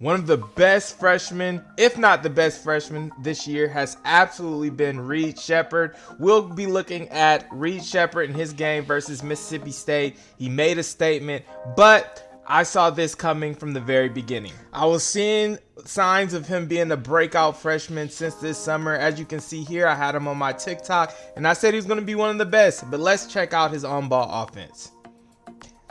One of the best freshmen, if not the best freshman this year, has absolutely been Reed Sheppard. We'll be looking at Reed Sheppard in his game versus Mississippi State. He made a statement, but I saw this coming from the very beginning. I was seeing signs of him being a breakout freshman since this summer. As you can see here, I had him on my TikTok, and I said he was going to be one of the best, but let's check out his on-ball offense.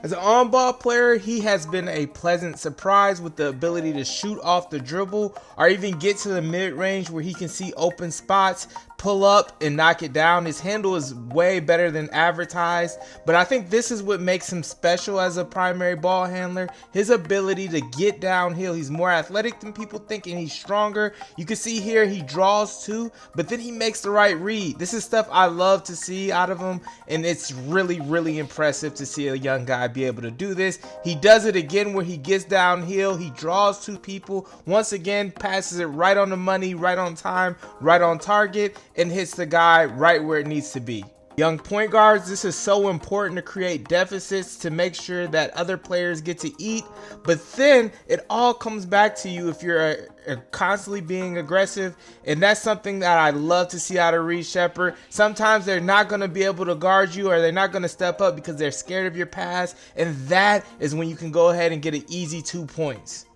As an on-ball player, he has been a pleasant surprise with the ability to shoot off the dribble or even get to the mid-range where he can see open spots, pull up and knock it down. His handle is way better than advertised, but I think this is what makes him special as a primary ball handler. His ability to get downhill. He's more athletic than people think, and he's stronger. You can see here he draws too, but then he makes the right read. This is stuff I love to see out of him, and it's really impressive to see a young guy be able to do this. He does it again where he gets downhill, he draws two people, once again passes it right on the money, right on time, right on target, and hits the guy right where it needs to be. Young point guards, this is so important to create deficits to make sure that other players get to eat, but then it all comes back to you if you're constantly being aggressive, and that's something that I love to see out of Reed Sheppard. Sometimes they're not going to be able to guard you, or they're not going to step up because they're scared of your pass, and that is when you can go ahead and get an easy 2 points.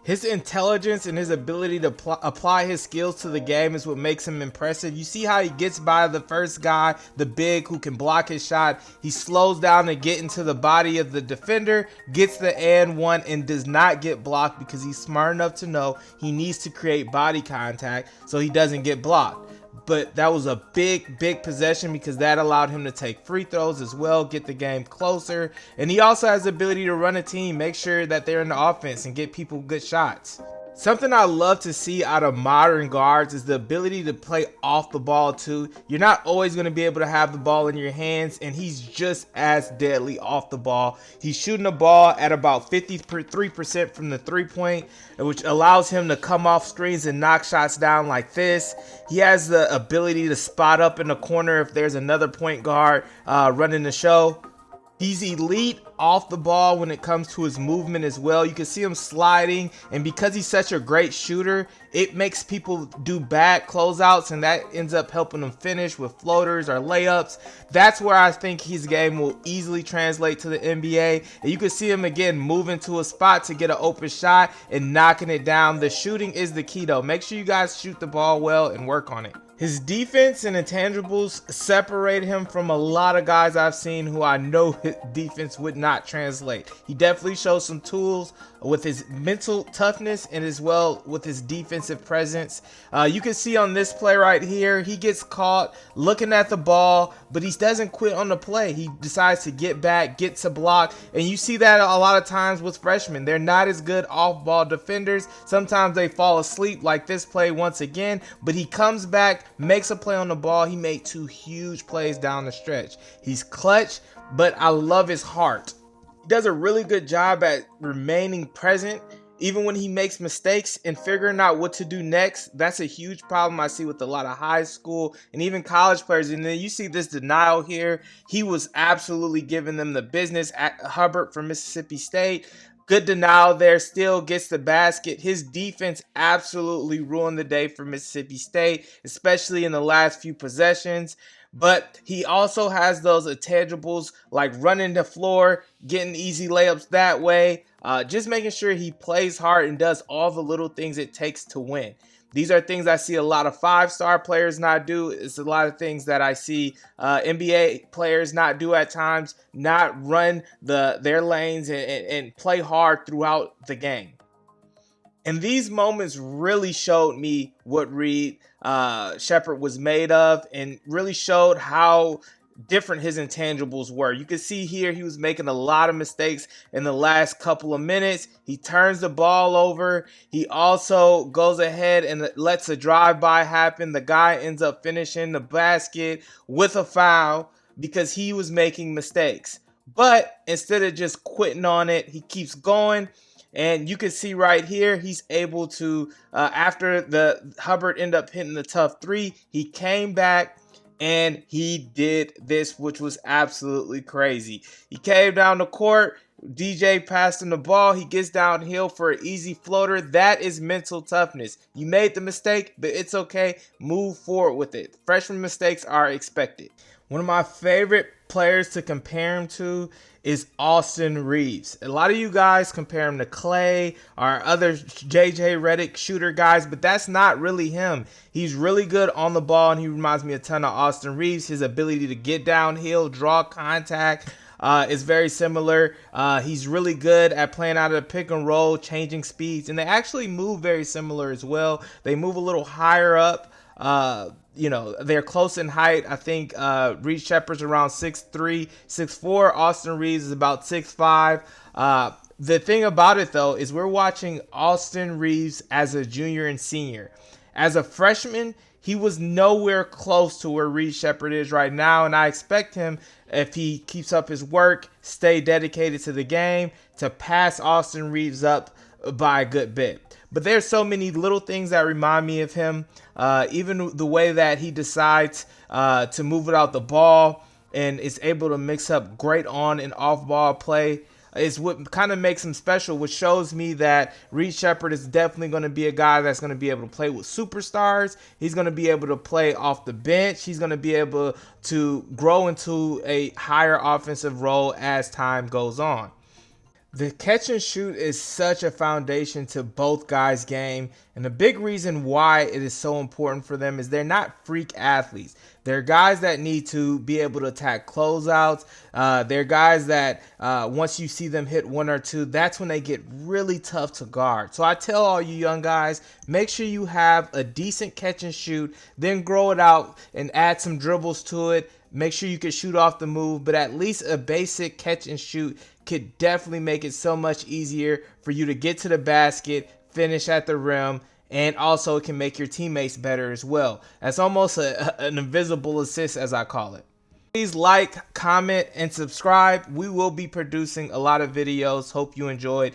His intelligence and his ability to apply his skills to the game is what makes him impressive. You see how he gets by the first guy, the big, who can block his shot. He slows down to get into the body of the defender, gets the and one, and does not get blocked because he's smart enough to know he needs to create body contact so he doesn't get blocked. But that was a big possession because that allowed him to take free throws as well, get the game closer. And he also has the ability to run a team, make sure that they're in the offense and get people good shots. Something I love to see out of modern guards is the ability to play off the ball too. You're not always going to be able to have the ball in your hands, and he's just as deadly off the ball. He's shooting the ball at about 53% from the 3-point, which allows him to come off screens and knock shots down like this. He has the ability to spot up in the corner if there's another point guard running the show. He's elite off the ball when it comes to his movement as well. You can see him sliding, and because he's such a great shooter, it makes people do bad closeouts, and that ends up helping him finish with floaters or layups. That's where I think his game will easily translate to the NBA. And you can see him again moving to a spot to get an open shot and knocking it down. The shooting is the key though. Make sure you guys shoot the ball well and work on it. His defense and intangibles separate him from a lot of guys I've seen who I know his defense would not translate. He definitely shows some tools with his mental toughness and as well with his defensive presence. You can see on this play right here, he gets caught looking at the ball, but he doesn't quit on the play. He decides to get back, get to block, and you see that a lot of times with freshmen. They're not as good off-ball defenders. Sometimes they fall asleep like this play once again, but he comes back, makes a play on the ball. He made 2 huge plays down the stretch. He's clutch, but I love his heart. He does a really good job at remaining present even when he makes mistakes and figuring out what to do next. That's a huge problem I see with a lot of high school and even college players. And then you see this denial here. He was absolutely giving them the business at Hubbard from Mississippi State. Good denial there, still gets the basket. His defense absolutely ruined the day for Mississippi State, especially in the last few possessions. But he also has those intangibles like running the floor, getting easy layups that way, just making sure he plays hard and does all the little things it takes to win. These are things I see a lot of 5-star players not do. It's a lot of things that I see NBA players not do at times, not run their lanes and play hard throughout the game. And these moments really showed me what Reed Sheppard was made of, and really showed how different his intangibles were. You can see here he was making a lot of mistakes in the last couple of minutes. He turns the ball over. He also goes ahead and lets a drive-by happen. The guy ends up finishing the basket with a foul because he was making mistakes. But instead of just quitting on it, he keeps going. And you can see right here, he's able to, after the Hubbard ended up hitting the tough 3, he came back and he did this, which was absolutely crazy. He came down the court, DJ passed him the ball. He gets downhill for an easy floater. That is mental toughness. You made the mistake, but it's okay. Move forward with it. Freshman mistakes are expected. One of my favorite players to compare him to is Austin Reaves. A lot of you guys compare him to Clay or other JJ Redick shooter guys, but that's not really him. He's really good on the ball, and he reminds me a ton of Austin Reaves. His ability to get downhill, draw contact, is very similar. He's really good at playing out of the pick and roll, changing speeds, and they actually move very similar as well. They move a little higher up. They're close in height. I think Reed Sheppard's around 6'3", 6'4". Austin Reaves is about 6'5". The thing about it, though, is we're watching Austin Reaves as a junior and senior. As a freshman, he was nowhere close to where Reed Sheppard is right now, and I expect him, if he keeps up his work, stay dedicated to the game, to pass Austin Reaves up by a good bit. But there's so many little things that remind me of him. Even the way that he decides to move without the ball and is able to mix up great on and off ball play is what kind of makes him special, which shows me that Reed Sheppard is definitely going to be a guy that's going to be able to play with superstars. He's going to be able to play off the bench. He's going to be able to grow into a higher offensive role as time goes on. The catch and shoot is such a foundation to both guys' game, and the big reason why it is so important for them is they're not freak athletes. They're guys that need to be able to attack closeouts. They're guys that once you see them hit one or two, that's when they get really tough to guard. So I tell all you young guys, make sure you have a decent catch and shoot, then grow it out and add some dribbles to it. Make sure you can shoot off the move, but at least a basic catch and shoot could definitely make it so much easier for you to get to the basket, finish at the rim, and also it can make your teammates better as well. That's almost an invisible assist, as I call it. Please like, comment, and subscribe. We will be producing a lot of videos. Hope you enjoyed.